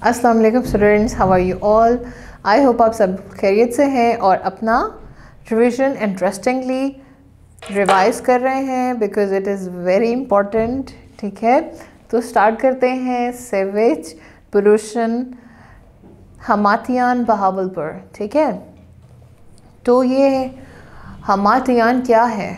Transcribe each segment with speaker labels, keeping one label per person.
Speaker 1: अस्सलाम वालेकुम students, how are you all. I hope आप सब खैरियत से हैं और अपना रिविज़न इंटरेस्टिंगली रिवाइज कर रहे हैं because it is very important. ठीक है, तो स्टार्ट करते हैं। सेवेज पोल्यूशन हमातियान बहावलपुर। ठीक है, तो ये हमातियान क्या है?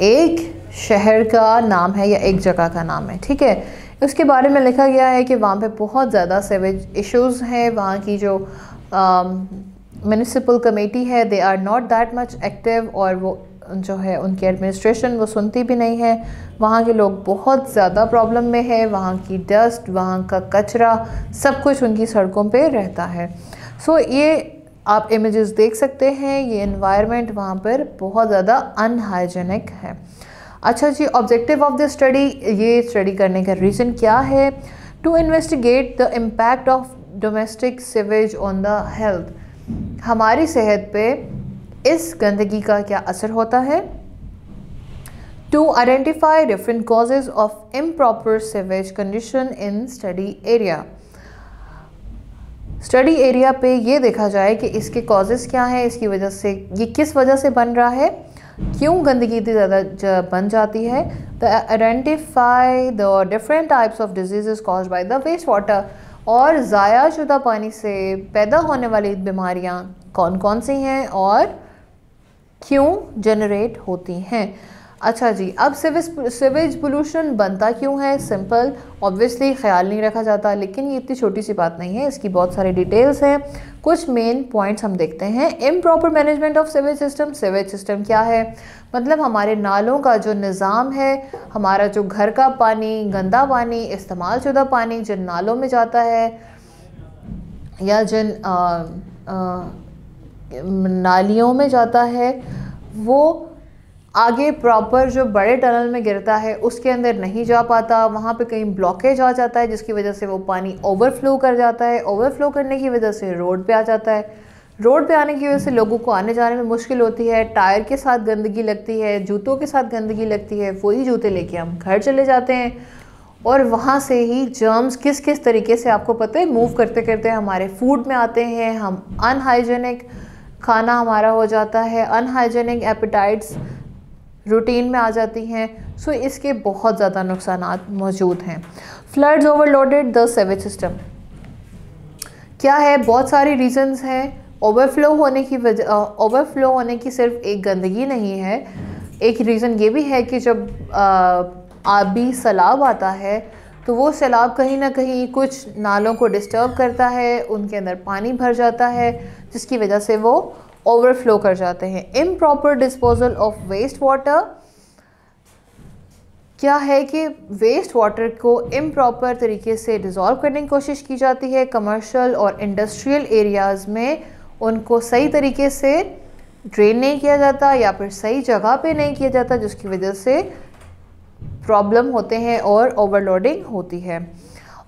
Speaker 1: एक शहर का नाम है या एक जगह का नाम है। ठीक है, उसके बारे में लिखा गया है कि वहाँ पे बहुत ज़्यादा सेवेज इश्यूज़ हैं। वहाँ की जो म्यूनिसिपल कमेटी है, they are not that much active, और वो जो है उनकी एडमिनिस्ट्रेशन वो सुनती भी नहीं है। वहाँ के लोग बहुत ज़्यादा प्रॉब्लम में है। वहाँ की डस्ट, वहाँ का कचरा, सब कुछ उनकी सड़कों पे रहता है। सो ये आप इमेजेस देख सकते हैं, ये एनवायरनमेंट वहाँ पर बहुत ज़्यादा अनहाइजेनिक है। अच्छा जी, ऑब्जेक्टिव ऑफ द स्टडी, ये स्टडी करने का रीज़न क्या है? To investigate the impact of domestic sewage on the health. हमारी सेहत पे इस गंदगी का क्या असर होता है। To identify different causes of improper sewage condition in study area. Study area पे ये देखा जाए कि इसके कॉजेज़ क्या हैं, इसकी वजह से ये किस वजह से बन रहा है, क्यों गंदगी इतनी ज़्यादा बन जाती है। The identify the different types of disease caused by the waste water, और ज़ाया शुदा पानी से पैदा होने वाली बीमारियाँ कौन कौन सी हैं और क्यों जनरेट होती हैं। अच्छा जी, अब सीवेज पोल्यूशन बनता क्यों है? सिंपल, ऑब्वियसली ख्याल नहीं रखा जाता, लेकिन ये इतनी छोटी सी बात नहीं है, इसकी बहुत सारी डिटेल्स हैं। कुछ मेन पॉइंट्स हम देखते हैं। Improper management of sewage system. Sewage system क्या है? मतलब हमारे नालों का जो निज़ाम है, हमारा जो घर का पानी, गंदा पानी, इस्तेमाल शुदा पानी जिन नालों में जाता है या जिन नालियों में जाता है, वो आगे प्रॉपर जो बड़े टनल में गिरता है उसके अंदर नहीं जा पाता। वहाँ पे कहीं ब्लॉकेज आ जाता है जिसकी वजह से वो पानी ओवरफ्लो कर जाता है। ओवरफ्लो करने की वजह से रोड पे आ जाता है। रोड पे आने की वजह से लोगों को आने जाने में मुश्किल होती है। टायर के साथ गंदगी लगती है, जूतों के साथ गंदगी लगती है। वही जूते लेके हम घर चले जाते हैं और वहाँ से ही जर्म्स किस किस तरीके से आपको पता है मूव करते करते हमारे फूड में आते हैं। हम अनहाइजेनिक खाना हमारा हो जाता है, अनहाइजेनिक एपेटाइट्स रूटीन में आ जाती हैं। सो इसके बहुत ज़्यादा नुकसानात मौजूद हैं। Floods overloaded the sewage system क्या है? बहुत सारी रीजंस हैं। ओवरफ्लो होने की सिर्फ एक गंदगी नहीं है। एक रीज़न ये भी है कि जब आबी सैलाब आता है तो वो सैलाब कहीं ना कहीं कुछ नालों को डिस्टर्ब करता है, उनके अंदर पानी भर जाता है जिसकी वजह से वो ओवरफ्लो कर जाते हैं। Improper disposal of waste water क्या है कि वेस्ट वाटर को इम्प्रॉपर तरीके से डिज़ोल्व करने की कोशिश की जाती है। कमर्शियल और इंडस्ट्रियल एरियाज़ में उनको सही तरीके से ड्रेन नहीं किया जाता या फिर सही जगह पे नहीं किया जाता, जिसकी वजह से प्रॉब्लम होते हैं और ओवरलोडिंग होती है।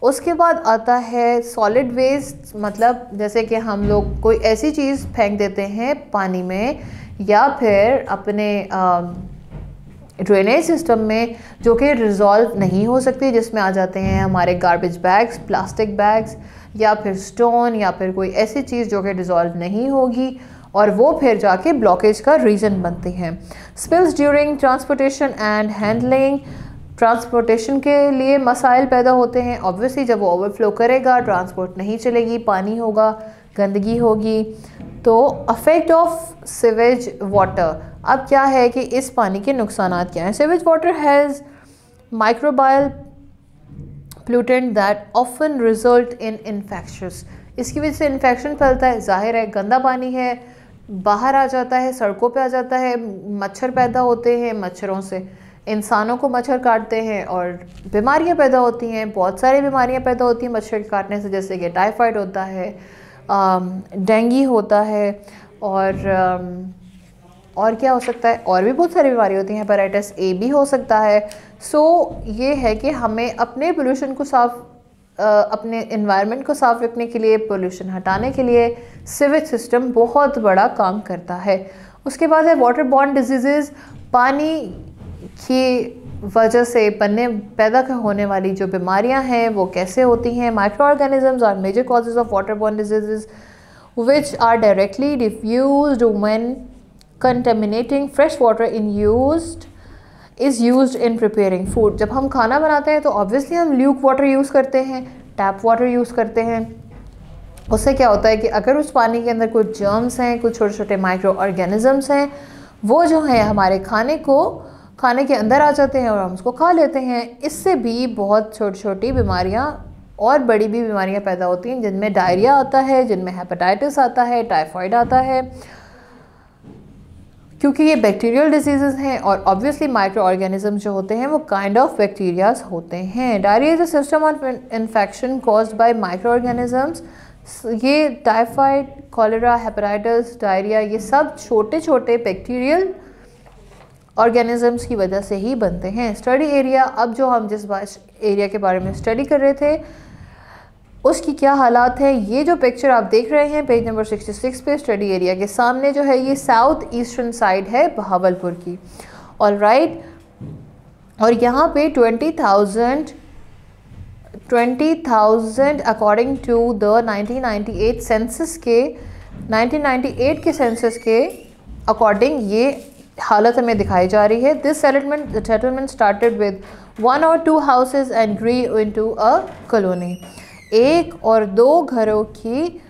Speaker 1: उसके बाद आता है सॉलिड वेस्ट, मतलब जैसे कि हम लोग कोई ऐसी चीज़ फेंक देते हैं पानी में या फिर अपने ड्रेनेज सिस्टम में जो कि रिजॉल्व नहीं हो सकती, जिसमें आ जाते हैं हमारे गार्बेज बैग्स, प्लास्टिक बैग्स या फिर स्टोन या फिर कोई ऐसी चीज़ जो कि डिज़ोल्व नहीं होगी और वो फिर जाके ब्लॉकेज का रीज़न बनती हैं। Spills during transportation and handling, transportation के लिए मसाइल पैदा होते हैं। ऑब्वियसली जब वो ओवरफ्लो करेगा, ट्रांसपोर्ट नहीं चलेगी, पानी होगा, गंदगी होगी। तो अफेक्ट ऑफ सीवेज वाटर, अब क्या है कि इस पानी के नुकसानात क्या हैं। Sewage water has microbial pollutant that often result in infections. इसकी वजह से इन्फेक्शन फैलता है। जाहिर है गंदा पानी है, बाहर आ जाता है, सड़कों पे आ जाता है, मच्छर पैदा होते हैं, मच्छरों से इंसानों को मच्छर काटते हैं और बीमारियां पैदा होती हैं। बहुत सारी बीमारियां पैदा होती हैं मच्छर के काटने से, जैसे कि टाइफाइड होता है, डेंगू होता है और क्या हो सकता है, और भी बहुत सारी बीमारी होती हैं। हेपेटाइटिस ए भी हो सकता है। सो ये है कि हमें अपने पोल्यूशन को अपने एनवायरनमेंट को साफ़ रखने के लिए, पोल्यूशन हटाने के लिए सीवेज सिस्टम बहुत बड़ा काम करता है। उसके बाद है वाटर बॉर्न डिजीज़, पानी की वजह से पैदा होने वाली जो बीमारियां हैं वो कैसे होती हैं। Micro organisms are major causes of waterborne diseases which are directly diffused when contaminating fresh water is used in preparing food। जब हम खाना बनाते हैं तो ऑब्वियसली हम ल्यूक वाटर यूज़ करते हैं, टैप वाटर यूज़ करते हैं। उससे क्या होता है कि अगर उस पानी के अंदर कुछ जर्म्स हैं, कुछ छोटे छोटे माइक्रो ऑर्गेनिजम्स हैं, वो जो है हमारे खाने के अंदर आ जाते हैं और हम उसको खा लेते हैं। इससे भी बहुत छोटी छोटी बीमारियाँ और बड़ी भी बीमारियां पैदा होती हैं, जिनमें डायरिया आता है, जिनमें हेपेटाइटिस आता है, टाइफाइड आता है, क्योंकि ये बैक्टीरियल डिजीज़ हैं। और ऑब्वियसली माइक्रो ऑर्गेनिज्म जो होते हैं वो काइंड ऑफ बैक्टीरियाज होते हैं। Diarrhoea is a system of infection caused by micro organisms. ये टाइफाइड, कॉलेरा, हेपेटाइटिस, डायरिया, ये सब छोटे छोटे बैक्टीरियल ऑर्गेनिजम्स की वजह से ही बनते हैं। स्टडी एरिया, अब जो हम जिस एरिया के बारे में स्टडी कर रहे थे उसकी क्या हालात है, ये जो पिक्चर आप देख रहे हैं पेज नंबर 66 पे, स्टडी एरिया के सामने जो है ये साउथ ईस्टर्न साइड है बहावलपुर की। ऑल राइट, और यहाँ पे 20,000 अकॉर्डिंग टू द 1998 सेंसस के अकॉर्डिंग ये हालत हमें दिखाई जा रही है। This settlement started with 1 or 2 houses and Guru into a colony. 1 और 2 घरों की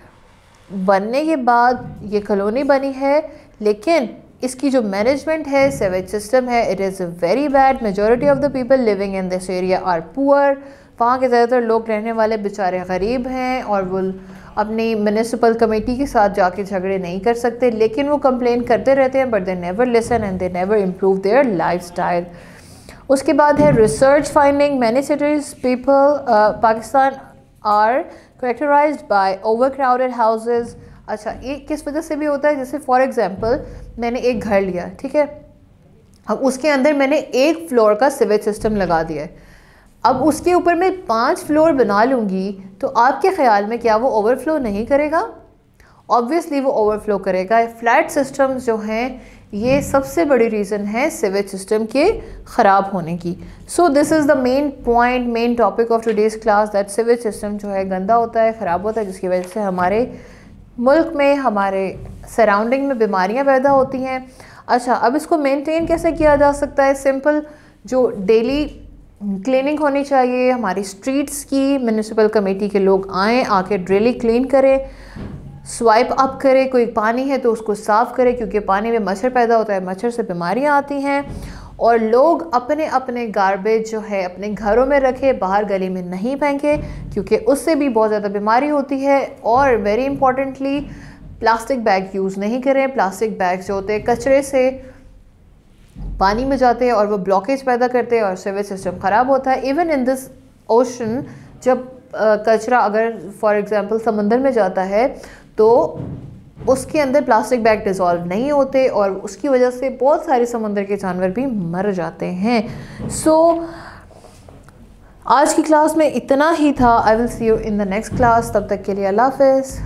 Speaker 1: बनने के बाद ये कॉलोनी बनी है, लेकिन इसकी जो मैनेजमेंट है, सीवेज सिस्टम है, it is very bad. Majority of the people living in this area are poor. वहाँ के ज़्यादातर लोग रहने वाले बेचारे गरीब हैं और वो अपनी म्यूनिसिपल कमेटी के साथ जाके झगड़े नहीं कर सकते, लेकिन वो कंप्लेन करते रहते हैं, but they never listen and they never improve their lifestyle. उसके बाद है research finding. Many cities people Pakistan are characterised by overcrowded houses. अच्छा, ये किस वजह से भी होता है, जैसे फॉर एग्जांपल मैंने एक घर लिया, ठीक है, अब उसके अंदर मैंने 1 फ्लोर का सीवेज सिस्टम लगा दिया है। अब उसके ऊपर मैं 5 फ्लोर बना लूँगी तो आपके ख्याल में क्या वो ओवरफ्लो नहीं करेगा? ऑब्वियसली वो ओवरफ्लो करेगा। फ्लैट सिस्टम्स जो हैं ये सबसे बड़ी रीज़न है सीवेज सिस्टम के ख़राब होने की। So this is the main topic of today's class, that sewage system जो है गंदा होता है, ख़राब होता है, जिसकी वजह से हमारे मुल्क में, हमारे सराउंडिंग में बीमारियां पैदा होती हैं। अच्छा, अब इसको मेंटेन कैसे किया जा सकता है? सिंपल, जो डेली क्लीनिंग होनी चाहिए, हमारी स्ट्रीट्स की म्यूनिसिपल कमेटी के लोग आएँ, आके डेली क्लीन करें, स्वाइप अप करें, कोई पानी है तो उसको साफ़ करें, क्योंकि पानी में मच्छर पैदा होता है, मच्छर से बीमारियां आती हैं। और लोग अपने अपने गार्बेज जो है अपने घरों में रखें, बाहर गली में नहीं फेंके, क्योंकि उससे भी बहुत ज़्यादा बीमारी होती है। और very importantly, plastic bag use नहीं करें। प्लास्टिक बैग जो होते हैं कचरे से पानी में जाते हैं और वो ब्लॉकेज पैदा करते हैं और सीवेज सिस्टम ख़राब होता है। इवन इन दिस ओशन, जब कचरा अगर फॉर एग्जांपल समंदर में जाता है तो उसके अंदर प्लास्टिक बैग डिज़ोल्व नहीं होते और उसकी वजह से बहुत सारे समुद्र के जानवर भी मर जाते हैं। सो आज की क्लास में इतना ही था। I will see you in the next class. तब तक के लिए अल्लाह हाफ़िज़।